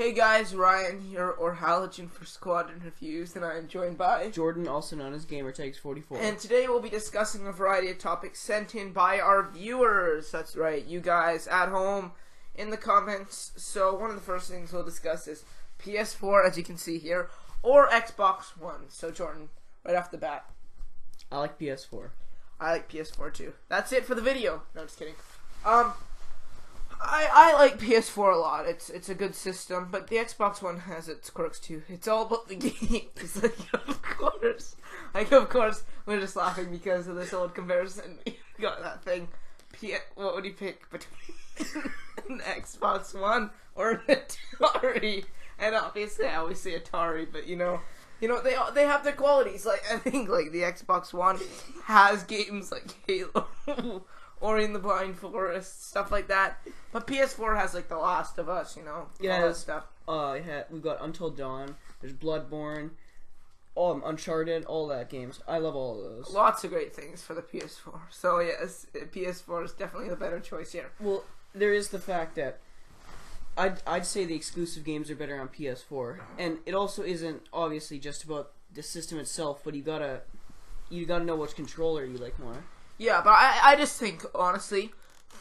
Hey guys, Ryan here, or Halogen for Squadron Reviews, and I am joined by Jordan, also known as GamerTakes44. And today we'll be discussing a variety of topics sent in by our viewers. That's right, you guys at home in the comments. So one of the first things we'll discuss is PS4, as you can see here, or Xbox One. So Jordan, right off the bat. I like PS4. I like PS4 too. That's it for the video. No, just kidding. I like PS4 a lot. It's a good system, but the Xbox One has its quirks too. It's all about the games. Of course, we're just laughing because of this old comparison. We got that thing. What would you pick between an Xbox One or an Atari? And obviously, I always say Atari, but you know, they have their qualities. Like I think, like the Xbox One has games like Halo. Or in the Blind Forest, stuff like that. But PS4 has like The Last of Us, all that stuff. We've got Until Dawn. There's Bloodborne, Uncharted, all that games. I love all of those. Lots of great things for the PS4. So yes, PS4 is definitely the better choice here. Well, there is the fact that I'd say the exclusive games are better on PS4, and it also isn't obviously just about the system itself, but you gotta know which controller you like more. Yeah, but I just think, honestly,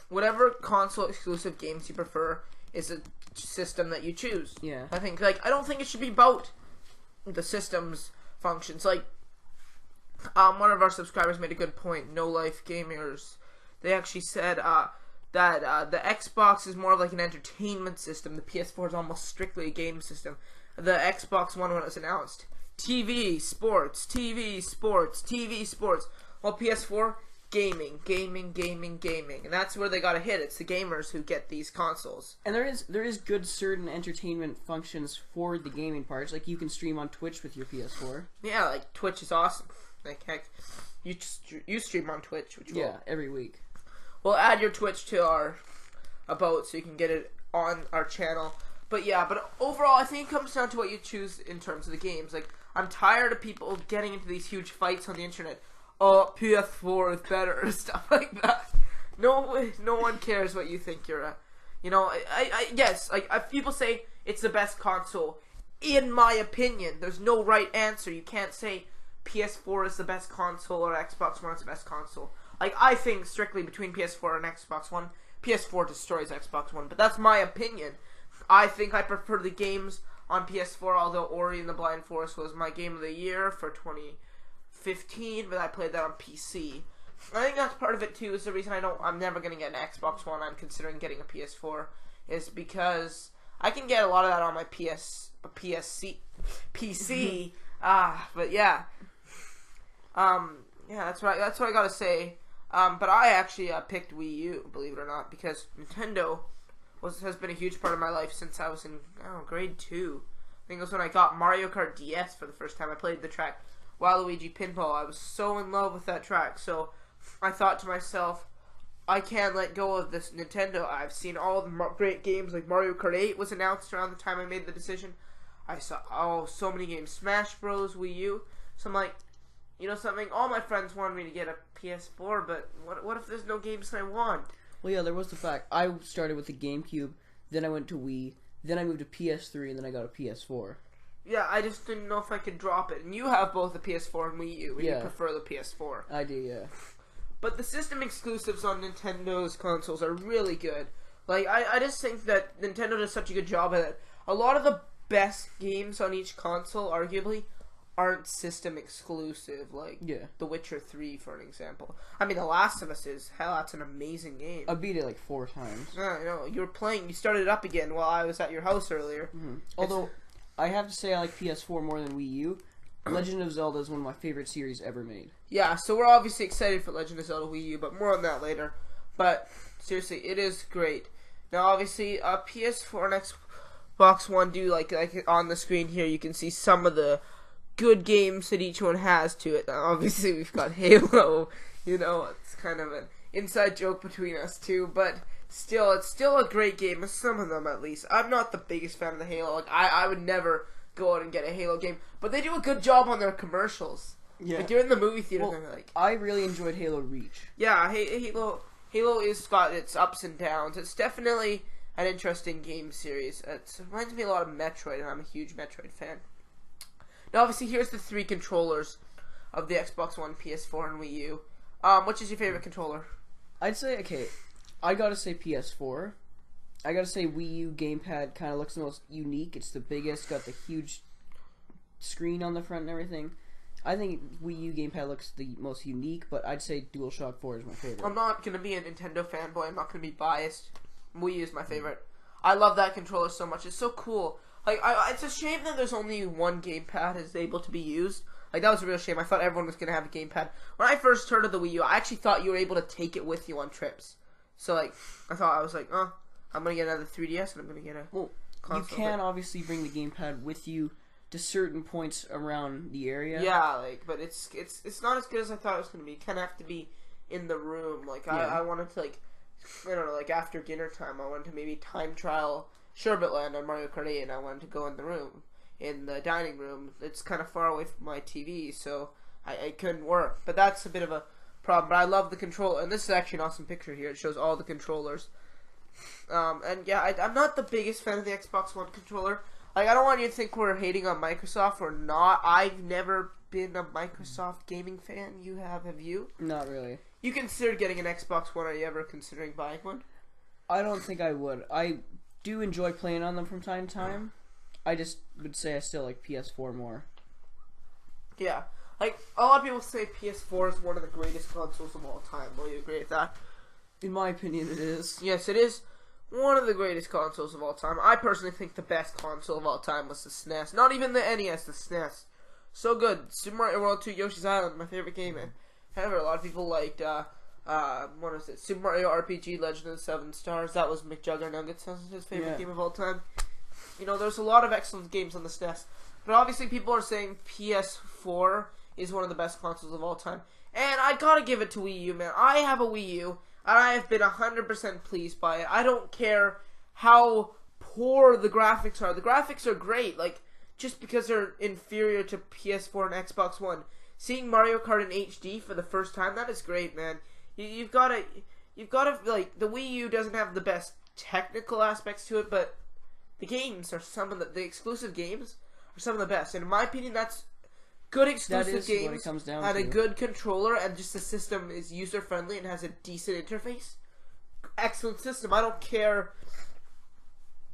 whatever console exclusive games you prefer is a system that you choose. Yeah. I think, I don't think it should be about the system's functions. Like, one of our subscribers made a good point, No Life Gamers. They actually said, that the Xbox is more of like an entertainment system. The PS4 is almost strictly a game system. The Xbox One, when it was announced, TV, sports, TV, sports, TV, sports. While PS4... gaming, and that's where they gotta hit. It's the gamers who get these consoles. And there is good certain entertainment functions for the gaming parts. Like you can stream on Twitch with your PS4. Yeah, like Twitch is awesome. Like heck, you stream on Twitch, which every week. We'll add your Twitch to our about so you can get it on our channel. But overall, I think it comes down to what you choose in terms of the games. Like I'm tired of people getting into these huge fights on the internet. Oh, PS4 is better, or stuff like that. No one cares what you think you're yes, people say it's the best console. In my opinion, there's no right answer. You can't say PS4 is the best console or Xbox One is the best console. Like, I think strictly between PS4 and Xbox One, PS4 destroys Xbox One, but that's my opinion. I think I prefer the games on PS4, although Ori and the Blind Forest was my game of the year for 2015, but I played that on PC. I think that's part of it too. Is the reason I'm never gonna get an Xbox One. I'm considering getting a PS4, is because I can get a lot of that on my PC. But yeah, that's what I gotta say. But I actually picked Wii U, believe it or not, because Nintendo has been a huge part of my life since I was in grade 2. I think it was when I got Mario Kart DS for the first time. I played the track Waluigi Pinball. I was so in love with that track, so I thought to myself, I can't let go of this Nintendo. I've seen all the great games, like Mario Kart 8 was announced around the time I made the decision. I saw so many games, Smash Bros, Wii U. So I'm like, something, all my friends wanted me to get a PS4, but what if there's no games I want? Well, yeah, there was the fact. I started with the GameCube, then I went to Wii, then I moved to PS3, and then I got a PS4. Yeah, I just didn't know if I could drop it. And you have both the PS4 and Wii U, and you prefer the PS4. I do, yeah. But the system exclusives on Nintendo's consoles are really good. Like, I just think that Nintendo does such a good job at it. A lot of the best games on each console, arguably, aren't system exclusive. Like, The Witcher 3, for an example. I mean, The Last of Us is, hell, that's an amazing game. I beat it like 4 times. Yeah, I know. You started it up again while I was at your house earlier. Mm-hmm. Although... I have to say I like PS4 more than Wii U. Legend of Zelda is one of my favorite series ever made. Yeah, so we're obviously excited for Legend of Zelda Wii U, but more on that later. But, seriously, it is great. Now, obviously, PS4 and Xbox One do, like on the screen here, you can see some of the good games that each one has to it. Now, obviously, we've got Halo. It's kind of an inside joke between us two, but... it's still a great game, some of them at least. I'm not the biggest fan of the Halo. Like, I would never go out and get a Halo game, but they do a good job on their commercials. Yeah. Like, you're in the movie theater, and they're like... I really enjoyed Halo Reach. Yeah, Halo has got its ups and downs. It's definitely an interesting game series. It reminds me a lot of Metroid, and I'm a huge Metroid fan. Now, obviously, here's the 3 controllers of the Xbox One, PS4, and Wii U. Which is your favorite controller? I'd say, okay, I gotta say PS4. I gotta say Wii U gamepad kind of looks the most unique. It's the biggest, got the huge screen on the front and everything. I think Wii U gamepad looks the most unique, but I'd say DualShock 4 is my favorite. I'm not going to be a Nintendo fanboy. I'm not going to be biased. Wii U is my favorite. I love that controller so much. It's so cool. Like, it's a shame that there's only one gamepad is able to be used. Like, that was a real shame. I thought everyone was going to have a gamepad. When I first heard of the Wii U, I actually thought you were able to take it with you on trips. So, like, I was like, oh, I'm going to get another 3DS and I'm going to get a console. You can obviously bring the gamepad with you to certain points around the area. Yeah, like, but it's not as good as I thought it was going to be. You kind of have to be in the room. Like, yeah. I wanted to, like, I don't know, like, after dinner time, I wanted to maybe time trial Sherbet Land on Mario Kart 8, and I wanted to go in the room, in the dining room. It's kind of far away from my TV, so I couldn't work. But that's a bit of a problem. But I love the controller, and this is actually an awesome picture here. It shows all the controllers. And yeah, I'm not the biggest fan of the Xbox One controller. Like, I don't want you to think we're hating on Microsoft. We're not. I've never been a Microsoft gaming fan. You have you? Not really. You considered getting an Xbox One. Are you ever considering buying one? I don't think I would. I do enjoy playing on them from time to time. I just would say I still like PS4 more. Yeah. Like, a lot of people say PS4 is one of the greatest consoles of all time. Will you agree with that? In my opinion, it is. Yes, it is one of the greatest consoles of all time. I personally think the best console of all time was the SNES. Not even the NES, the SNES. So good. Super Mario World 2 Yoshi's Island, my favorite game. However, a lot of people liked, what is it? Super Mario RPG Legend of the 7 Stars. That was McJuggernuggets. That was his favorite game of all time. You know, there's a lot of excellent games on the SNES. But obviously people are saying PS4 is one of the best consoles of all time. And I gotta give it to Wii U, man. I have a Wii U. And I have been 100% pleased by it. I don't care how poor the graphics are. The graphics are great. Like, just because they're inferior to PS4 and Xbox One. Seeing Mario Kart in HD for the first time, that is great, man. You've got to, like, the Wii U doesn't have the best technical aspects to it, but the games are some of the exclusive games are some of the best. And in my opinion, that's good exclusive games and a good controller, and just the system is user friendly and has a decent interface. Excellent system. I don't care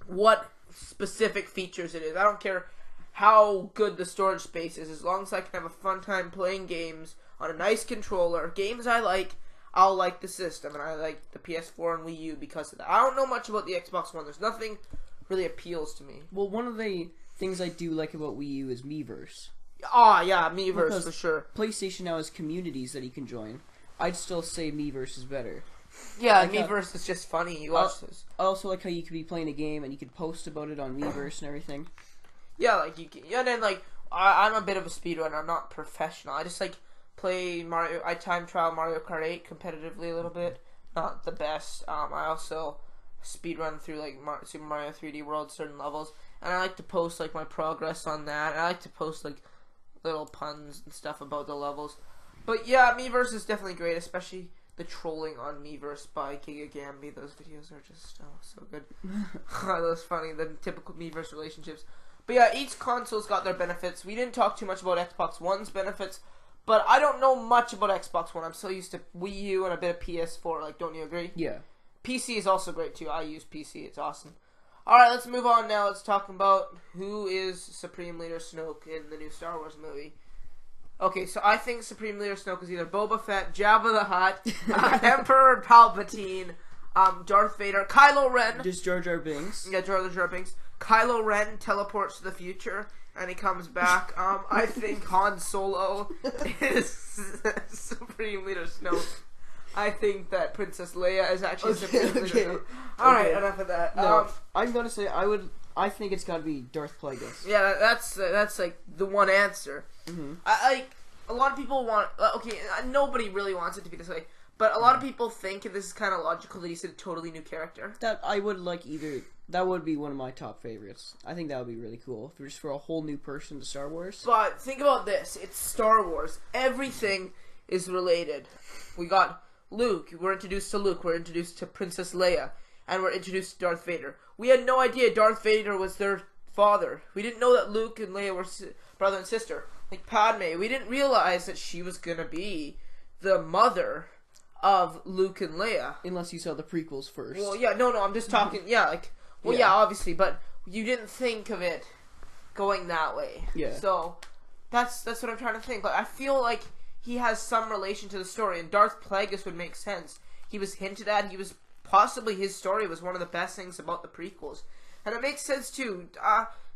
what specific features it is. I don't care how good the storage space is. As long as I can have a fun time playing games on a nice controller, games I like, I'll like the system, and I like the PS4 and Wii U because of that. I don't know much about the Xbox One. There's nothing really appeals to me. Well, one of the things I do like about Wii U is Miiverse. Oh, yeah, Miiverse for sure. PlayStation now has communities that you can join. I'd still say Miiverse is better. Yeah, like Miiverse is just funny. You watch this. I also like how you could be playing a game and you could post about it on Miiverse and everything. Yeah, like you can, and then like I'm a bit of a speedrunner. I'm not professional. I just like play Mario. I time trial Mario Kart 8 competitively a little bit. Not the best. I also speedrun through like Super Mario 3D World certain levels, and I like to post like my progress on that. And I like to post like little puns and stuff about the levels. But yeah, Miiverse is definitely great, especially the trolling on Miiverse by Giga Gambi. Those videos are just so good. That's funny, the typical Miiverse relationships. But yeah, each console's got their benefits. We didn't talk too much about Xbox One's benefits, but I don't know much about Xbox One. I'm so used to Wii U and a bit of PS4. Like, don't you agree? Yeah. PC is also great too. I use PC. It's awesome. Alright, let's move on now. Let's talk about who is Supreme Leader Snoke in the new Star Wars movie. Okay, so I think Supreme Leader Snoke is either Boba Fett, Jabba the Hutt, Emperor Palpatine, Darth Vader, Kylo Ren. Just Jar Jar Binks. Yeah, Jar Jar Binks. Kylo Ren teleports to the future, and he comes back. I think Han Solo is Supreme Leader Snoke. I think that Princess Leia is actually Supreme Leader Snoke. Alright, enough of that. No, I'm gonna say I think it's gotta be Darth Plagueis. Yeah, that's like the one answer. Mm-hmm. A lot of people want. Okay, nobody really wants it to be this way, but a lot of people think, and this is kind of logical, that he's a totally new character. That I would like either. That would be one of my top favorites. I think that would be really cool, just for a whole new person to Star Wars. But think about this: it's Star Wars. Everything is related. We got Luke. We're introduced to Luke. We're introduced to Princess Leia. and we're introduced to Darth Vader. We had no idea Darth Vader was their father. We didn't know that Luke and Leia were brother and sister. Like Padme, we didn't realize that she was gonna be the mother of Luke and Leia. Unless you saw the prequels first. Well, yeah, no, I'm just talking, yeah, obviously, but you didn't think of it going that way. Yeah. So, that's what I'm trying to think. Like, I feel like he has some relation to the story, and Darth Plagueis would make sense. He was hinted at, possibly his story was one of the best things about the prequels. And it makes sense, too.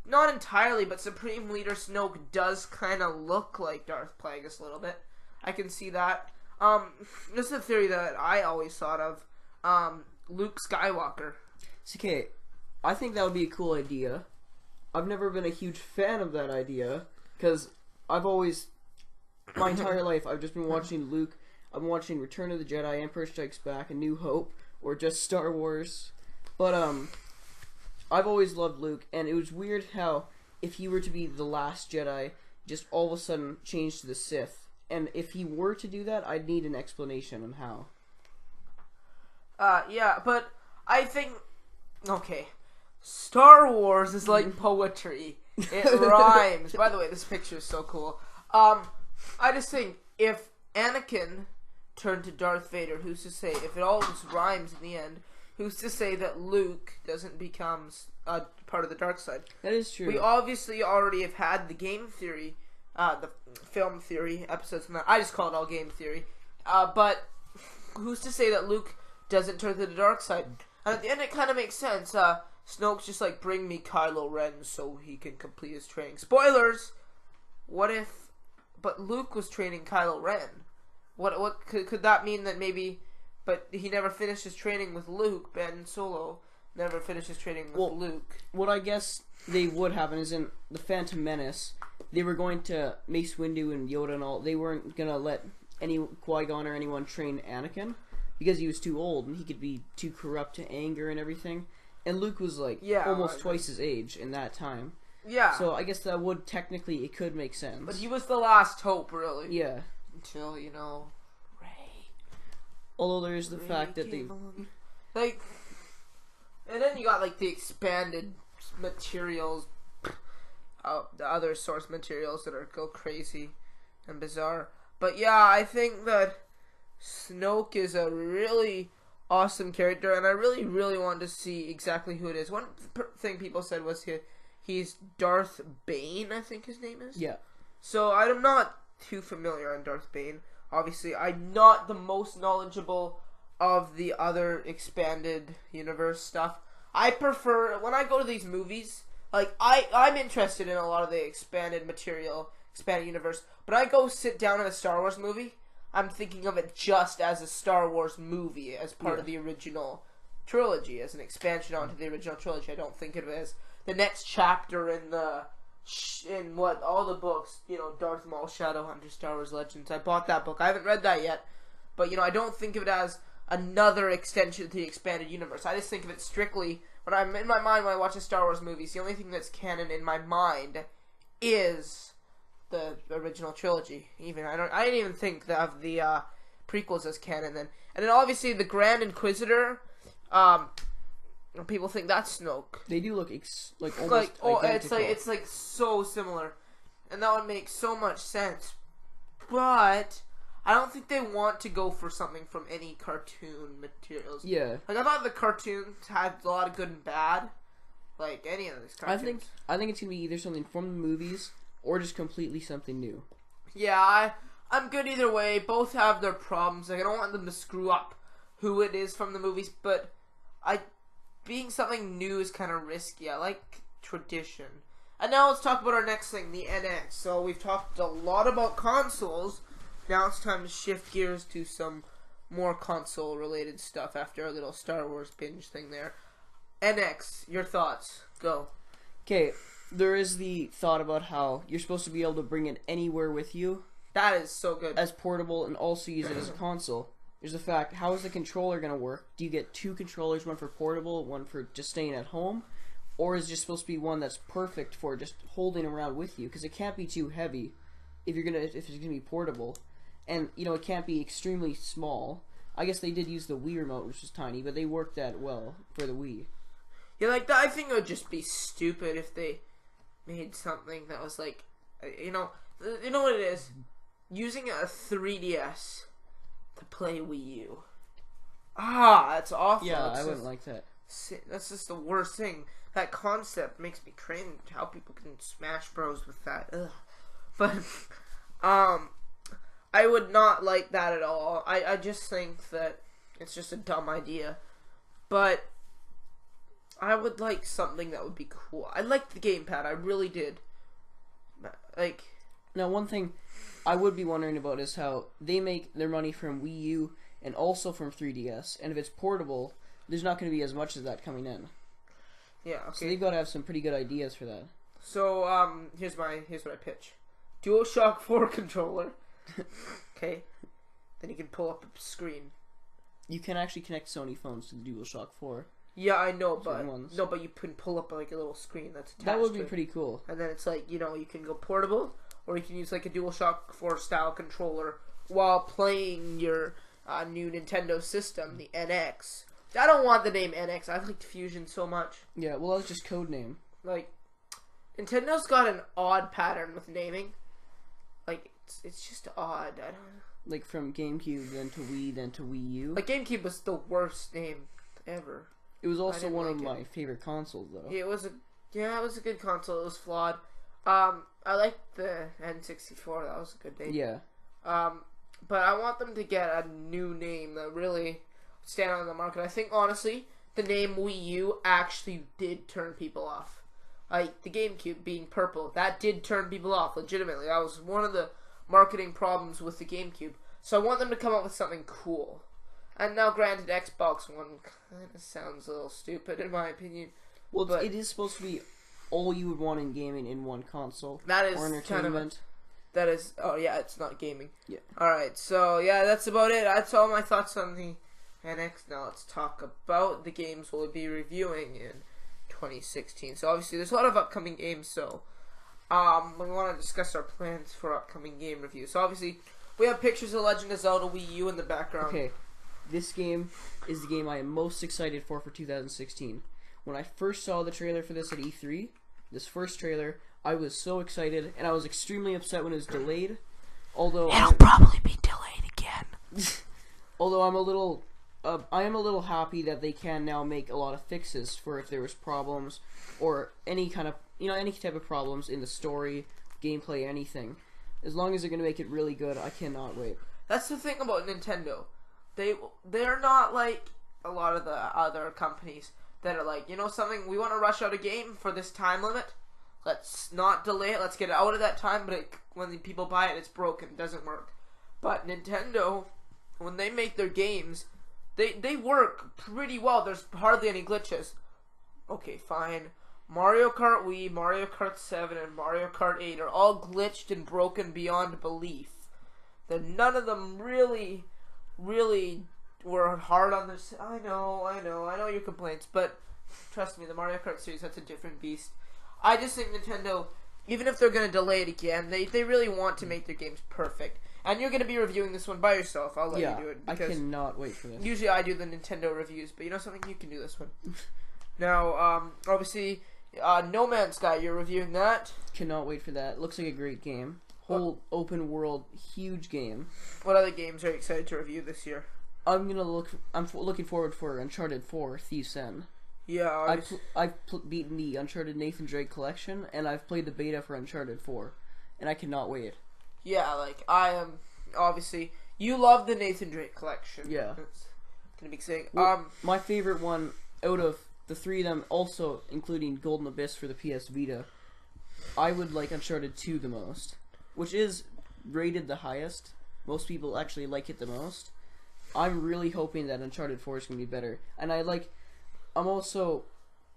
Not entirely, but Supreme Leader Snoke does kind of look like Darth Plagueis a little bit. I can see that. This is a theory that I always thought of. Luke Skywalker. It's okay. I think that would be a cool idea. I've never been a huge fan of that idea, because I've always, my entire life, I've just been watching Luke. I've been watching Return of the Jedi, Empire Strikes Back, A New Hope, or just Star Wars. But, I've always loved Luke, and it was weird how, if he were to be the last Jedi, just all of a sudden change to the Sith. And if he were to do that, I'd need an explanation on how. Yeah, but I think, okay, Star Wars is like poetry. It rhymes. By the way, this picture is so cool. I just think, if Anakin turned to Darth Vader, who's to say, if it all just rhymes in the end, who's to say that Luke doesn't become part of the dark side? That is true. We obviously already have had the game theory, the film theory episodes from that. I just call it all game theory. But who's to say that Luke doesn't turn to the dark side? And at the end, it kind of makes sense. Snoke's just like, bring me Kylo Ren so he can complete his training. Spoilers! What if... But Luke was training Kylo Ren. What could that mean that maybe... But he never finished his training with Luke. Ben Solo never finished his training with Luke. What I guess they would happen is in The Phantom Menace, they were going to Mace Windu and Yoda and all. They weren't going to let any Qui-Gon or anyone train Anakin because he was too old and he could be too corrupt to anger and everything. And Luke was like almost twice his age in that time. Yeah. So I guess that would technically, it could make sense. But he was the last hope, really. Yeah. Until, Rey. Although there is the fact that they... Like... And then you got, like, the expanded materials, the other source materials that go crazy and bizarre. But yeah, I think that Snoke is a really awesome character, and I really, really wanted to see exactly who it is. One thing people said was he's Darth Bane, I think his name is. Yeah. So I'm not too familiar on Darth Bane. Obviously, I'm not the most knowledgeable of the other expanded universe stuff. I prefer, when I go to these movies, like, I'm interested in a lot of the expanded material, expanded universe, but I go sit down in a Star Wars movie, I'm thinking of it just as a Star Wars movie, as part of the original trilogy, as an expansion onto the original trilogy. I don't think of it as the next chapter in all the books, Darth Maul, Shadowhunter, Star Wars Legends. I bought that book. I haven't read that yet, but, I don't think of it as another extension to the expanded universe. I just think of it strictly, when I'm in my mind when I watch the Star Wars movies, the only thing that's canon in my mind is the original trilogy. I didn't even think of the prequels as canon then. And then obviously the Grand Inquisitor, people think that's Snoke. They do look almost identical. It's like so similar, and that would make so much sense. But I don't think they want to go for something from any cartoon materials. Yeah. Like, I thought the cartoons had a lot of good and bad. Like, any of these cartoons. I think it's going to be either something from the movies or just completely something new. Yeah, I'm good either way. Both have their problems. Like, I don't want them to screw up who it is from the movies, but being something new is kind of risky. I like tradition. And now let's talk about our next thing, the NX. So we've talked a lot about consoles. Now it's time to shift gears to some more console-related stuff after our little Star Wars binge thing there. NX, your thoughts. Go. Okay, there is the thought about how you're supposed to be able to bring it anywhere with you. That is so good. As portable and also use it as a console. There's the fact, how is the controller going to work? Do you get two controllers, one for portable, one for just staying at home? Or is it just supposed to be one that's perfect for just holding around with you? Because it can't be too heavy if it's going to be portable. And, it can't be extremely small. I guess they did use the Wii remote, which was tiny, but they worked that well for the Wii. Yeah, like that. I think it would just be stupid if they made something that was like, you know what it is? Using a 3DS to play Wii U. That's awful. Yeah, I wouldn't like that. That's just the worst thing. That concept makes me cringe. How people can Smash Bros with that. Ugh. But I would not like that at all. I just think that it's just a dumb idea. But I would like something that would be cool. I liked the gamepad. I really did. Like, now, one thing I would be wondering about is how they make their money from Wii U and also from 3DS. And if it's portable, there's not going to be as much of that coming in. Yeah, okay. So they've got to have some pretty good ideas for that. So, here's what I pitch. DualShock 4 controller. Okay. Then you can pull up a screen. You can actually connect Sony phones to the DualShock 4. Yeah, I know, but you can pull up like a little screen that's attached. That would be pretty cool. And then it's like, you can go portable, or you can use like a DualShock 4 style controller while playing your new Nintendo system, the NX. I don't want the name NX. I liked Fusion so much. Yeah, well, that's just code name. Like, Nintendo's got an odd pattern with naming. Like, it's just odd. I don't know. Like from GameCube, then to Wii, then to Wii U. Like, GameCube was the worst name ever. It was also one of my favorite consoles, though. Yeah, it was a good console. It was flawed. I liked the N64. That was a good name. Yeah. But I want them to get a new name that really stand out in the market. I think, honestly, the name Wii U actually did turn people off. Like, the GameCube being purple, that did turn people off, legitimately. That was one of the marketing problems with the GameCube. So I want them to come up with something cool. And now, granted, Xbox One kind of sounds a little stupid, in my opinion. Well, but it is supposed to be all you would want in gaming in one console. That is or entertainment. Oh yeah, it's not gaming. Yeah. Alright, so yeah, that's about it. That's all my thoughts on the NX. Now let's talk about the games we'll be reviewing in 2016. So obviously there's a lot of upcoming games, so we want to discuss our plans for upcoming game reviews. So obviously we have pictures of Legend of Zelda Wii U in the background. Okay, this game is the game I am most excited for 2016. When I first saw the trailer for this at E3, this first trailer, I was so excited, and I was extremely upset when it was delayed. Although it'll probably be delayed again. Although I am a little happy that they can now make a lot of fixes for if there was problems or any type of problems in the story, gameplay, anything. As long as they're going to make it really good, I cannot wait. That's the thing about Nintendo. They're not like a lot of the other companies that are like, something, we want to rush out a game for this time limit. Let's not delay it. Let's get it out of that time. But when the people buy it, it's broken. It doesn't work. But Nintendo, when they make their games, they work pretty well. There's hardly any glitches. Okay, fine. Mario Kart Wii, Mario Kart 7, and Mario Kart 8 are all glitched and broken beyond belief. None of them really were hard on this. I know your complaints, but trust me, the Mario Kart series, that's a different beast. I just think Nintendo, even if they're going to delay it again, they really want to make their games perfect. And you're going to be reviewing this one by yourself. I'll let you do it. I cannot wait for this. Usually I do the Nintendo reviews, but you know something? You can do this one. Now, obviously, No Man's Sky, you're reviewing that. Cannot wait for that. Looks like a great game. Whole open world, huge game. What other games are you excited to review this year? I'm looking forward for Uncharted 4, Thief's End. Yeah, I've beaten the Uncharted Nathan Drake collection, and I've played the beta for Uncharted 4, and I cannot wait. Yeah, like, I am, obviously, you love the Nathan Drake collection. Yeah. It's gonna be exciting. Well, my favorite one out of the three of them, also including Golden Abyss for the PS Vita, I would like Uncharted 2 the most, which is rated the highest. Most people actually like it the most. I'm really hoping that Uncharted 4 is going to be better. And I'm also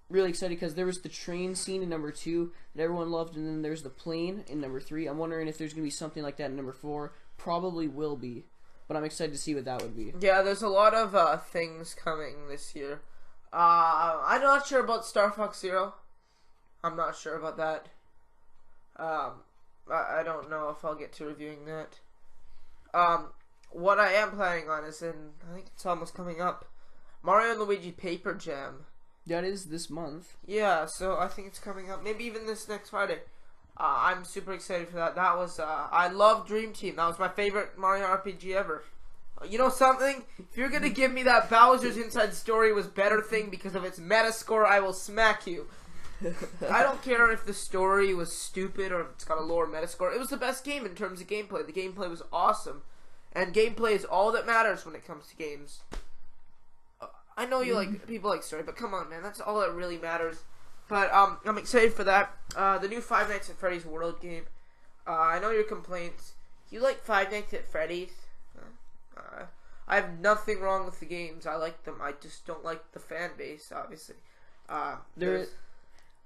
really excited because there was the train scene in number 2 that everyone loved, and then there's the plane in number 3. I'm wondering if there's going to be something like that in number 4. Probably will be, but I'm excited to see what that would be. Yeah, there's a lot of things coming this year. I'm not sure about Star Fox Zero. I'm not sure about that. I don't know if I'll get to reviewing that. what I am planning on is I think it's almost coming up, Mario and Luigi Paper Jam. That is this month. Yeah, so I think it's coming up. Maybe even this next Friday. I'm super excited for that. That was, I love Dream Team. That was my favorite Mario RPG ever. You know something? If you're gonna give me that Bowser's Inside Story was better thing because of its Metascore, I will smack you. I don't care if the story was stupid or if it's got a lower Metascore. It was the best game in terms of gameplay. The gameplay was awesome. And gameplay is all that matters when it comes to games. I know you like people like story, but come on, man. That's all that really matters. But I'm excited for that. The new Five Nights at Freddy's World game. I know your complaints. You like Five Nights at Freddy's? I have nothing wrong with the games. I like them. I just don't like the fan base, obviously. I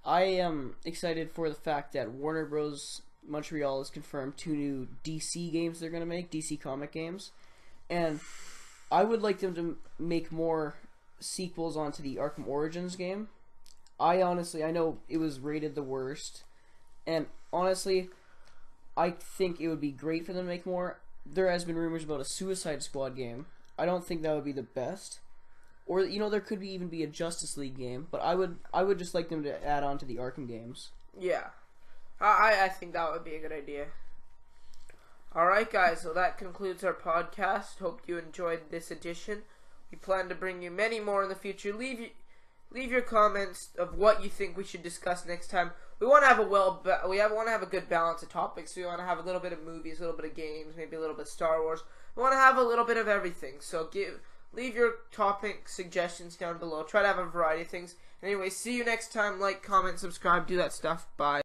am excited for the fact that Warner Bros. Montreal has confirmed 2 new DC games they're going to make, DC comic games. And I would like them to make more sequels onto the Arkham Origins game. I know it was rated the worst. And honestly, I think it would be great for them to make more. There has been rumors about a Suicide Squad game. I don't think that would be the best. Or, there could even be a Justice League game. But I would just like them to add on to the Arkham games. Yeah. I think that would be a good idea. Alright, guys. So that concludes our podcast. Hope you enjoyed this edition. We plan to bring you many more in the future. Leave your comments of what you think we should discuss next time. We want to have a good balance of topics. We want to have a little bit of movies, a little bit of games, maybe a little bit of Star Wars. We want to have a little bit of everything. So leave your topic suggestions down below. Try to have a variety of things. Anyway, see you next time. Like, comment, subscribe, do that stuff. Bye.